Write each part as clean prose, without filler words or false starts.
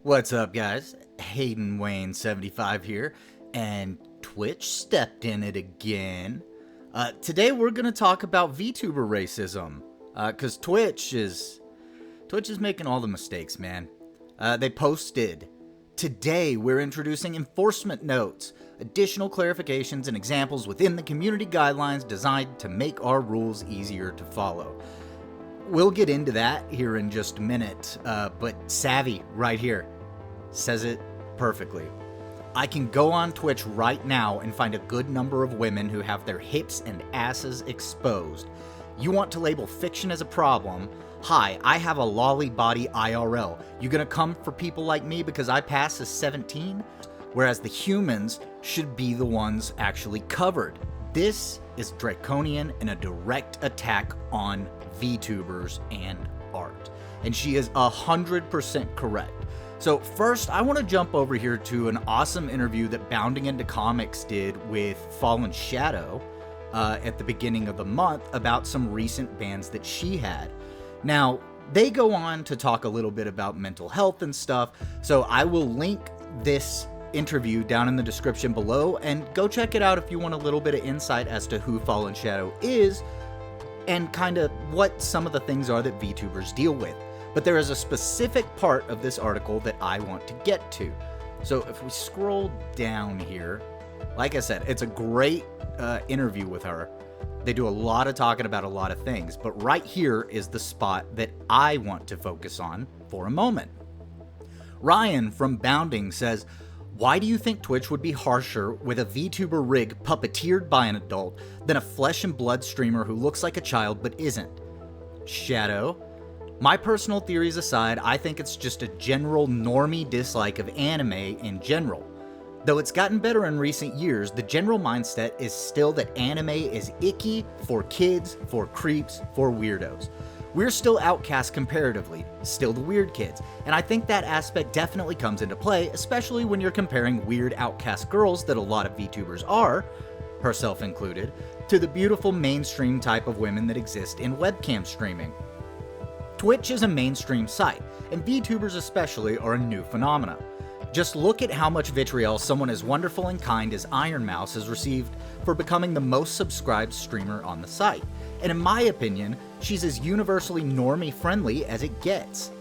What's up, guys? Hayden Wayne 75 here, and Twitch stepped in it again. Today we're gonna talk about VTuber racism, cause Twitch is making all the mistakes, man. They posted, "Today we're introducing enforcement notes, additional clarifications and examples within the community guidelines designed to make our rules easier to follow." We'll get into that here in just a minute, but Savvy right here says it perfectly. I can go on Twitch right now and find a good number of women who have their hips and asses exposed. You want to label fiction as a problem? Hi, I have a lolly body IRL. You gonna come for people like me because I pass as 17? Whereas the humans should be the ones actually covered. This is draconian and a direct attack on VTubers and art. And she is 100% correct. So first, I want to jump over here to an awesome interview that Bounding Into Comics did with Fallen Shadow at the beginning of the month about some recent bans that she had. Now, they go on to talk a little bit about mental health and stuff, so I will link this interview down in the description below, and go check it out if you want a little bit of insight as to who Fallen Shadow is and kind of what some of the things are that VTubers deal with. But there is a specific part of this article that I want to get to. So if we scroll down here, like I said, it's a great interview with her. They do a lot of talking about a lot of things, but right here is the spot that I want to focus on for a moment. Ryan from Bounding says, "Why do you think Twitch would be harsher with a VTuber rig puppeteered by an adult than a flesh and blood streamer who looks like a child but isn't?" Shadow, "My personal theories aside, I think it's just a general normie dislike of anime in general. Though it's gotten better in recent years, the general mindset is still that anime is icky, for kids, for creeps, for weirdos. We're still outcast comparatively, still the weird kids, and I think that aspect definitely comes into play, especially when you're comparing weird outcast girls that a lot of VTubers are, herself included, to the beautiful mainstream type of women that exist in webcam streaming. Twitch is a mainstream site, and VTubers especially are a new phenomena. Just look at how much vitriol someone as wonderful and kind as Iron Mouse has received for becoming the most subscribed streamer on the site. And in my opinion, she's as universally normie friendly as it gets.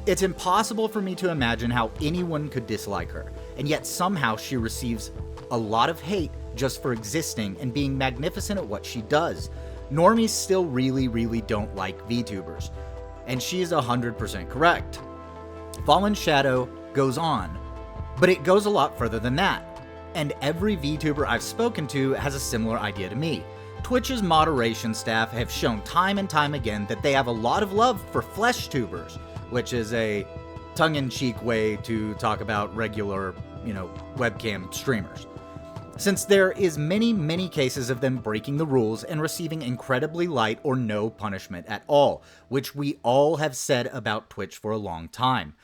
It's impossible for me to imagine how anyone could dislike her, and yet somehow she receives a lot of hate just for existing and being magnificent at what she does. Normies still really don't like VTubers. And she is 100% correct. Fallen Shadow goes on, but it goes a lot further than that. And every VTuber I've spoken to has a similar idea to me. Twitch's moderation staff have shown time and time again that they have a lot of love for flesh tubers, which is a tongue-in-cheek way to talk about regular, webcam streamers. Since there is many cases of them breaking the rules and receiving incredibly light or no punishment at all, which we all have said about Twitch for a long time.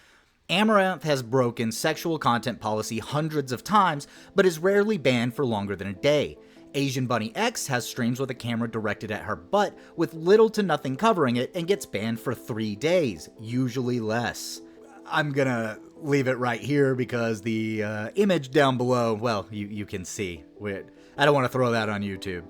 Amaranth has broken sexual content policy hundreds of times, but is rarely banned for longer than a day. Asian Bunny X has streams with a camera directed at her butt with little to nothing covering it and gets banned for 3 days, usually less. I'm gonna leave it right here because the image down below, well, you can see. I don't want to throw that on YouTube.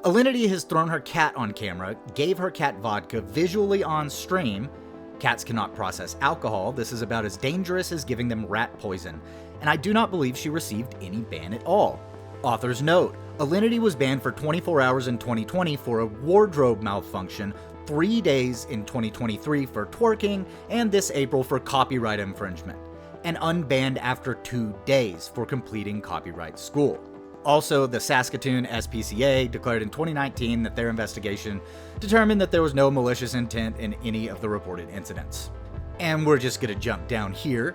Alinity has thrown her cat on camera, gave her cat vodka visually on stream. Cats cannot process alcohol. This is about as dangerous as giving them rat poison. And I do not believe she received any ban at all. Author's note, Alinity was banned for 24 hours in 2020 for a wardrobe malfunction, 3 days in 2023 for twerking, and this April for copyright infringement, and unbanned after 2 days for completing copyright school. Also, the Saskatoon SPCA declared in 2019 that their investigation determined that there was no malicious intent in any of the reported incidents. And we're just gonna jump down here.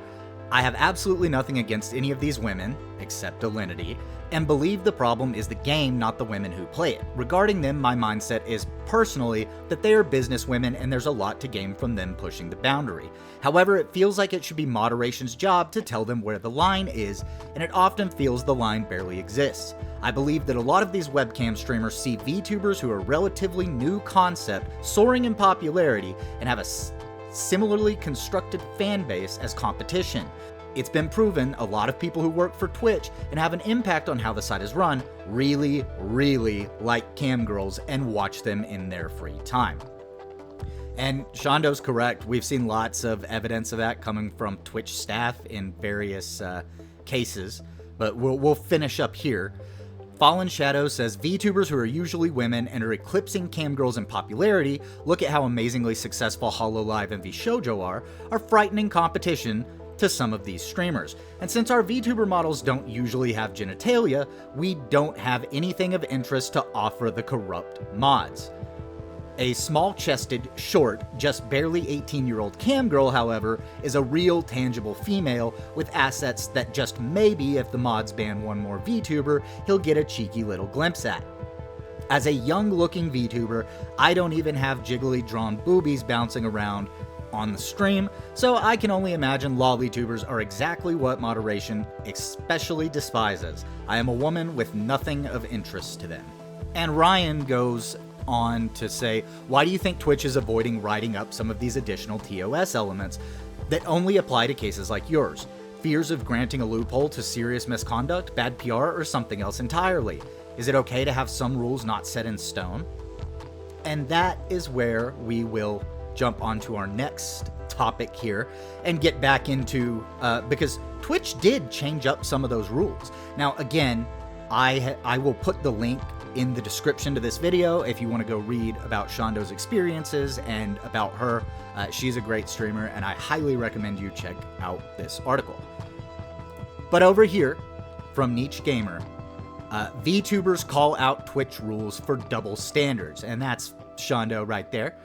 I have absolutely nothing against any of these women, except Alinity, and believe the problem is the game, not the women who play it. Regarding them, my mindset is personally that they are business women and there's a lot to gain from them pushing the boundary. However, it feels like it should be moderation's job to tell them where the line is, and it often feels the line barely exists. I believe that a lot of these webcam streamers see VTubers who are relatively new concept soaring in popularity and have a similarly constructed fan base as competition. It's been proven a lot of people who work for Twitch and have an impact on how the site is run really like cam girls and watch them in their free time. And Shondo's correct. We've seen lots of evidence of that coming from Twitch staff in various cases, but we'll finish up here. Fallen Shadow says, VTubers who are usually women and are eclipsing cam girls in popularity, look at how amazingly successful HoloLive and VShojo are frightening competition to some of these streamers. And since our VTuber models don't usually have genitalia, we don't have anything of interest to offer the corrupt mods. A small-chested, short, just barely 18-year-old cam girl, however, is a real tangible female with assets that just maybe if the mods ban one more VTuber, he'll get a cheeky little glimpse at. As a young-looking VTuber, I don't even have jiggly drawn boobies bouncing around on the stream, so I can only imagine lollytubers are exactly what moderation especially despises. I am a woman with nothing of interest to them. And Ryan goes on to say, why do you think Twitch is avoiding writing up some of these additional TOS elements that only apply to cases like yours? Fears of granting a loophole to serious misconduct, bad PR, or something else entirely? Is it okay to have some rules not set in stone? And that is where we will jump onto our next topic here and get back into, because Twitch did change up some of those rules. Now, again, I will put the link in the description to this video if you want to go read about Shondo's experiences and about her. She's a great streamer, and I highly recommend you check out this article. But over here, from Niche Gamer, VTubers call out Twitch rules for double standards, and that's Shondo right there.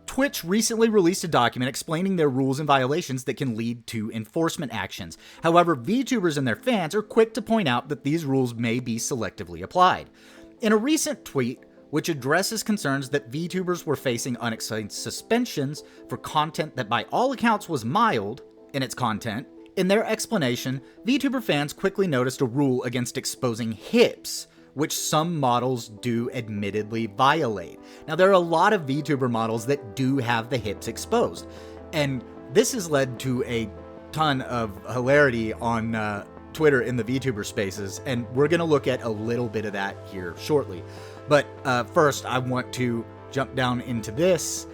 Twitch recently released a document explaining their rules and violations that can lead to enforcement actions. However, VTubers and their fans are quick to point out that these rules may be selectively applied. In a recent tweet, which addresses concerns that VTubers were facing unexplained suspensions for content that by all accounts was mild in its content, in their explanation, VTuber fans quickly noticed a rule against exposing hips, which some models do admittedly violate. Now, there are a lot of VTuber models that do have the hips exposed, and this has led to a ton of hilarity on Twitter in the VTuber spaces, and we're going to look at a little bit of that here shortly. But first, I want to jump down into this.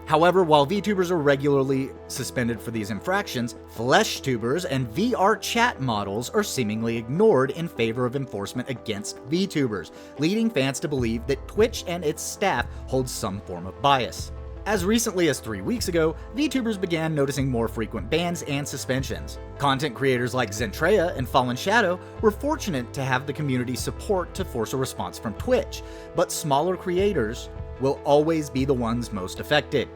However, while VTubers are regularly suspended for these infractions, FleshTubers and VR chat models are seemingly ignored in favor of enforcement against VTubers, leading fans to believe that Twitch and its staff hold some form of bias. As recently as 3 weeks ago, VTubers began noticing more frequent bans and suspensions. Content creators like Zentreya and Fallen Shadow were fortunate to have the community support to force a response from Twitch, but smaller creators will always be the ones most affected.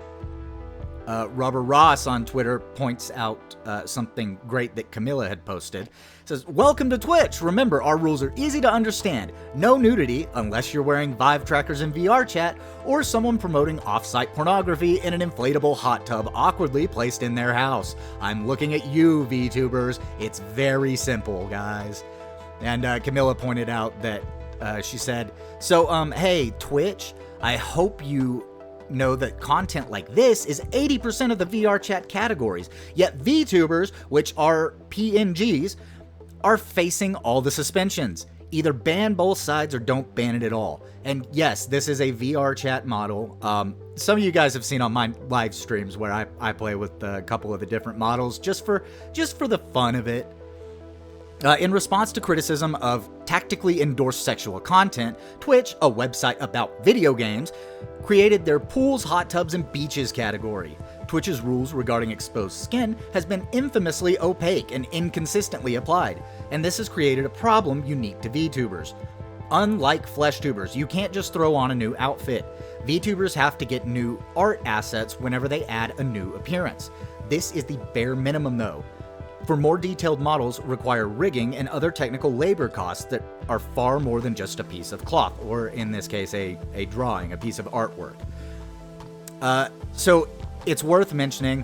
Rubber Ross on Twitter points out something great that Camilla had posted. It says, welcome to Twitch. Remember, our rules are easy to understand. No nudity unless you're wearing Vive trackers in VR chat or someone promoting off-site pornography in an inflatable hot tub awkwardly placed in their house. I'm looking at you, VTubers. It's very simple, guys. And Camilla pointed out that she said, so, hey, Twitch, I hope you know that content like this is 80% of the VR chat categories, yet VTubers, which are PNGs, are facing all the suspensions. Either ban both sides or don't ban it at all. And yes, this is a VR chat model. Some of you guys have seen on my live streams where I play with a couple of the different models just for the fun of it. In response to criticism of tactically endorsed sexual content, Twitch, a website about video games, created their pools, hot tubs, and beaches category. Twitch's rules regarding exposed skin has been infamously opaque and inconsistently applied, and this has created a problem unique to VTubers. Unlike FleshTubers, you can't just throw on a new outfit. VTubers have to get new art assets whenever they add a new appearance. This is the bare minimum though. For more detailed models require rigging and other technical labor costs that are far more than just a piece of cloth, or in this case, a drawing, a piece of artwork. So it's worth mentioning,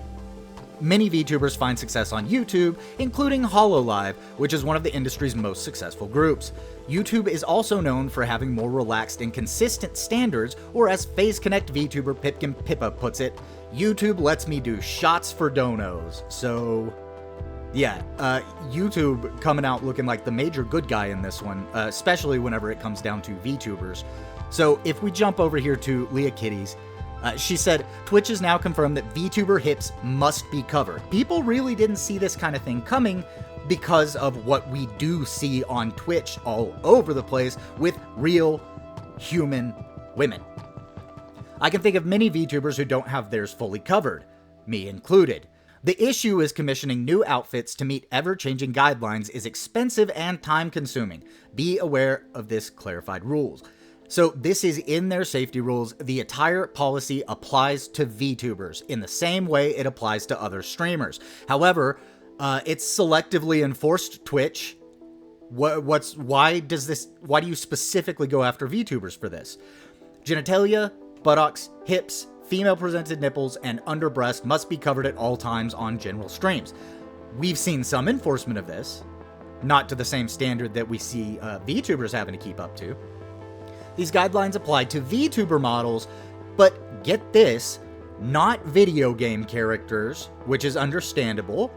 many VTubers find success on YouTube, including HoloLive, which is one of the industry's most successful groups. YouTube is also known for having more relaxed and consistent standards, or as FazeConnect VTuber Pipkin Pippa puts it, YouTube lets me do shots for donos. So, yeah, YouTube coming out looking like the major good guy in this one, especially whenever it comes down to VTubers. So if we jump over here to Leah Kitties, she said, Twitch has now confirmed that VTuber hips must be covered. People really didn't see this kind of thing coming because of what we do see on Twitch all over the place with real human women. I can think of many VTubers who don't have theirs fully covered, me included. The issue is commissioning new outfits to meet ever-changing guidelines is expensive and time-consuming. Be aware of this clarified rules. So this is in their safety rules. The attire policy applies to VTubers in the same way it applies to other streamers. However, it's selectively enforced Twitch. Why do you specifically go after VTubers for this? Genitalia, buttocks, hips, female-presented nipples, and under breast must be covered at all times on general streams. We've seen some enforcement of this, not to the same standard that we see VTubers having to keep up to. These guidelines apply to VTuber models, but get this, not video game characters, which is understandable,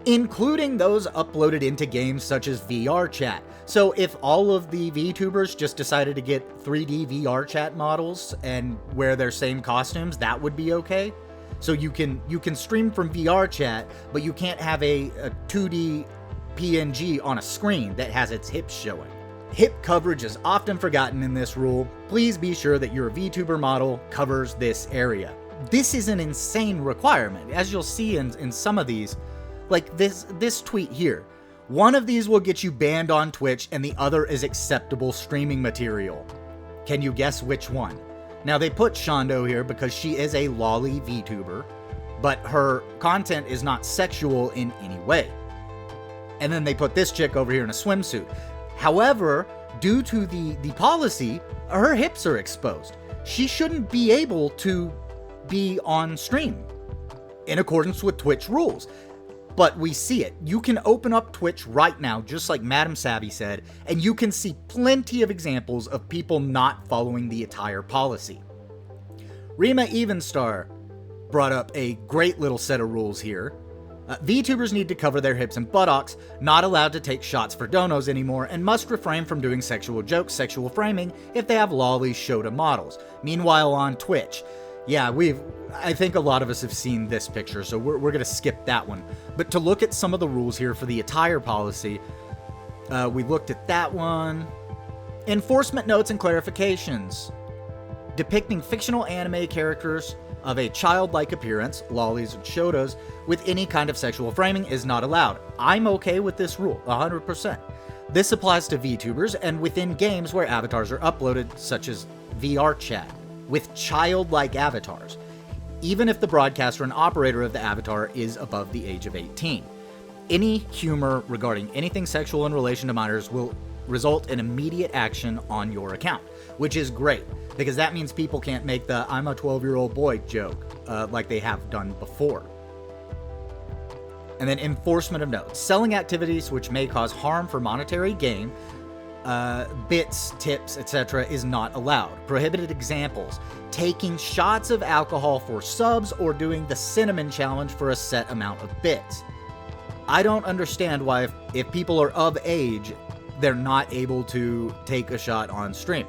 including those uploaded into games such as VR chat. So if all of the VTubers just decided to get 3D VR chat models and wear their same costumes, that would be okay. So you can stream from VR chat, but you can't have a 2D PNG on a screen that has its hips showing. Hip coverage is often forgotten in this rule. Please be sure that your VTuber model covers this area. This is an insane requirement, as you'll see in some of these. Like this tweet here. One of these will get you banned on Twitch and the other is acceptable streaming material. Can you guess which one? Now they put Shondo here because she is a lolly VTuber, but her content is not sexual in any way. And then they put this chick over here in a swimsuit. However, due to the policy, her hips are exposed. She shouldn't be able to be on stream in accordance with Twitch rules. But we see it. You can open up Twitch right now, just like Madam Savvy said, and you can see plenty of examples of people not following the attire policy. Rima Evenstar brought up a great little set of rules here. VTubers need to cover their hips and buttocks, not allowed to take shots for donos anymore, and must refrain from doing sexual jokes, sexual framing, if they have lollies show to models. Meanwhile on Twitch, yeah, I think a lot of us have seen this picture, so we're going to skip that one. But to look at some of the rules here for the attire policy, we looked at that one. Enforcement notes and clarifications. Depicting fictional anime characters of a childlike appearance, lollies and shotas, with any kind of sexual framing is not allowed. I'm okay with this rule, 100%. This applies to VTubers and within games where avatars are uploaded, such as VR chat, with childlike avatars, even if the broadcaster and operator of the avatar is above the age of 18. Any humor regarding anything sexual in relation to minors will result in immediate action on your account, which is great, because that means people can't make the "I'm a 12-year-old boy" joke like they have done before. And then enforcement of notes. Selling activities which may cause harm for monetary gain, bits, tips, etc. is not allowed. Prohibited examples. Taking shots of alcohol for subs or doing the cinnamon challenge for a set amount of bits. I don't understand why if people are of age, they're not able to take a shot on stream.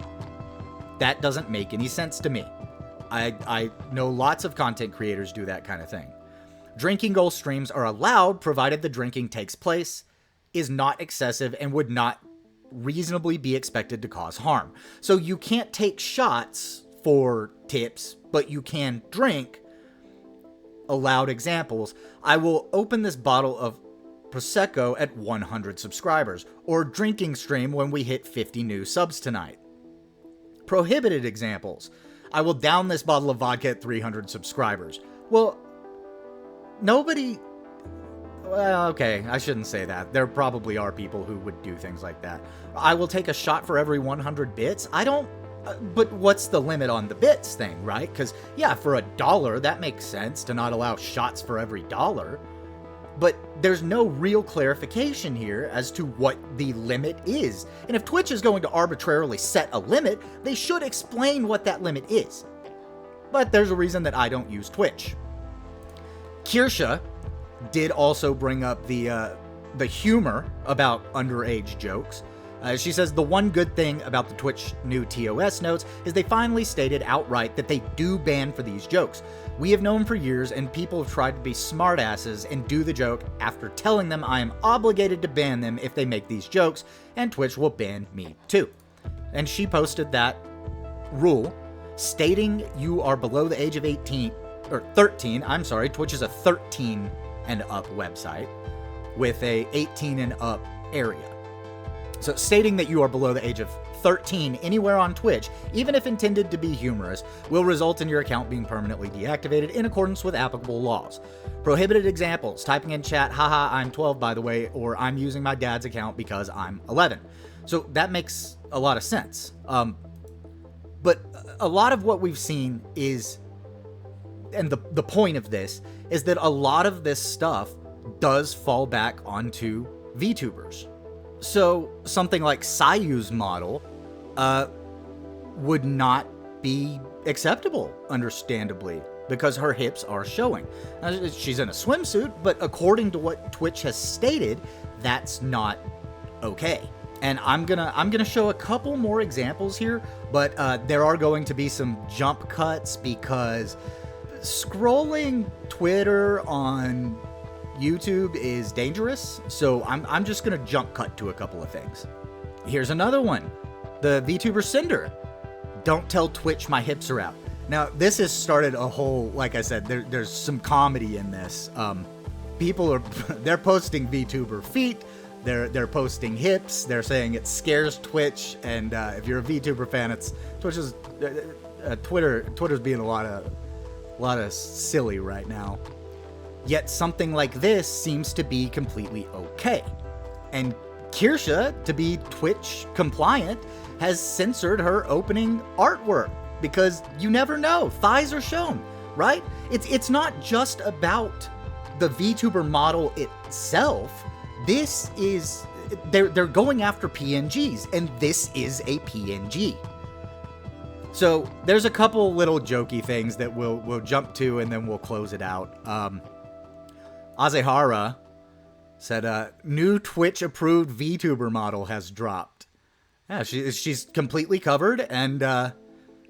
That doesn't make any sense to me. I know lots of content creators do that kind of thing. Drinking goal streams are allowed provided the drinking takes place, is not excessive, and would not reasonably be expected to cause harm. So you can't take shots for tips, but you can drink. Allowed examples. I will open this bottle of Prosecco at 100 subscribers, or drinking stream when we hit 50 new subs tonight. Prohibited examples. I will down this bottle of vodka at 300 subscribers. Well, nobody... Well, okay, I shouldn't say that. There probably are people who would do things like that. I will take a shot for every 100 bits. I don't... But what's the limit on the bits thing, right? Because, yeah, for $1, that makes sense to not allow shots for every $1. But there's no real clarification here as to what the limit is. And if Twitch is going to arbitrarily set a limit, they should explain what that limit is. But there's a reason that I don't use Twitch. Kirsha did also bring up the humor about underage jokes. She says the one good thing about the Twitch new TOS notes is they finally stated outright that they do ban for these jokes. We have known for years, and people have tried to be smartasses and do the joke after telling them I am obligated to ban them if they make these jokes, and Twitch will ban me too. And she posted that rule stating you are below the age of 18, or 13, I'm sorry, Twitch is a 13 and up website with a 18 and up area. So stating that you are below the age of 13 anywhere on Twitch, even if intended to be humorous, will result in your account being permanently deactivated in accordance with applicable laws. Prohibited examples, typing in chat, haha, I'm 12 by the way, or I'm using my dad's account because I'm 11. So that makes a lot of sense. But a lot of what we've seen is, and the point of this, is that a lot of this stuff does fall back onto VTubers. So something like Sayu's model would not be acceptable, understandably, because her hips are showing. She's in a swimsuit, but according to what Twitch has stated, that's not okay. And I'm gonna show a couple more examples here, but there are going to be some jump cuts because scrolling Twitter on YouTube is dangerous, so I'm just gonna jump cut to a couple of things. Here's another one. The VTuber Cinder. Don't tell Twitch my hips are out. Now, this has started a whole, like I said, there's some comedy in this. People they're posting VTuber feet, they're posting hips, they're saying it scares Twitch, and if you're a VTuber fan, Twitter's being a lot of silly right now. Yet something like this seems to be completely okay. And Kirsha, to be Twitch compliant, has censored her opening artwork because you never know, thighs are shown, right? It's not just about the VTuber model itself. This is, they're going after PNGs, and this is a PNG. So there's a couple little jokey things that we'll jump to, and then we'll close it out. Azehara said, new Twitch-approved VTuber model has dropped. Yeah, she's completely covered and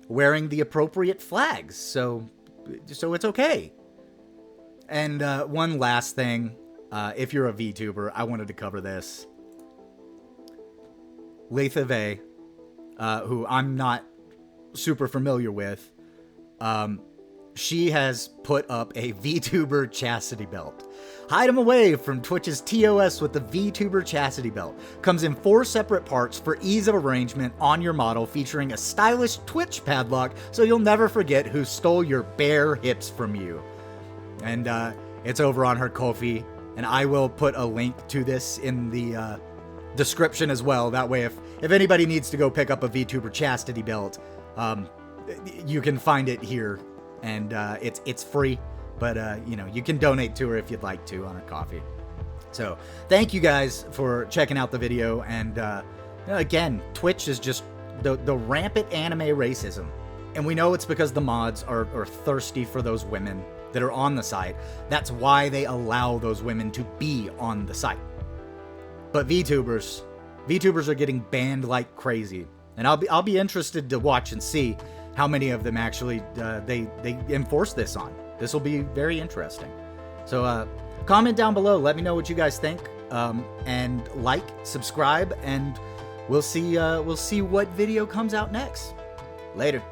wearing the appropriate flags, so it's okay. And one last thing, if you're a VTuber, I wanted to cover this. Letha, who I'm not super familiar with, she has put up a VTuber chastity belt. Hide them away from Twitch's TOS with the VTuber chastity belt. Comes in 4 separate parts for ease of arrangement on your model, featuring a stylish Twitch padlock so you'll never forget who stole your bare hips from you. And it's over on her Ko-fi, and I will put a link to this in the description as well. That way, if anybody needs to go pick up a VTuber chastity belt, you can find it here. And it's free, but you can donate to her if you'd like to on her Ko-fi. So thank you guys for checking out the video. And again, Twitch is just the rampant anime racism, and we know it's because the mods are thirsty for those women that are on the site. That's why they allow those women to be on the site. But VTubers are getting banned like crazy, and I'll be interested to watch and see how many of them actually they enforce this on. This will be very interesting. So comment down below, let me know what you guys think, and like, subscribe, and we'll see what video comes out next. Later.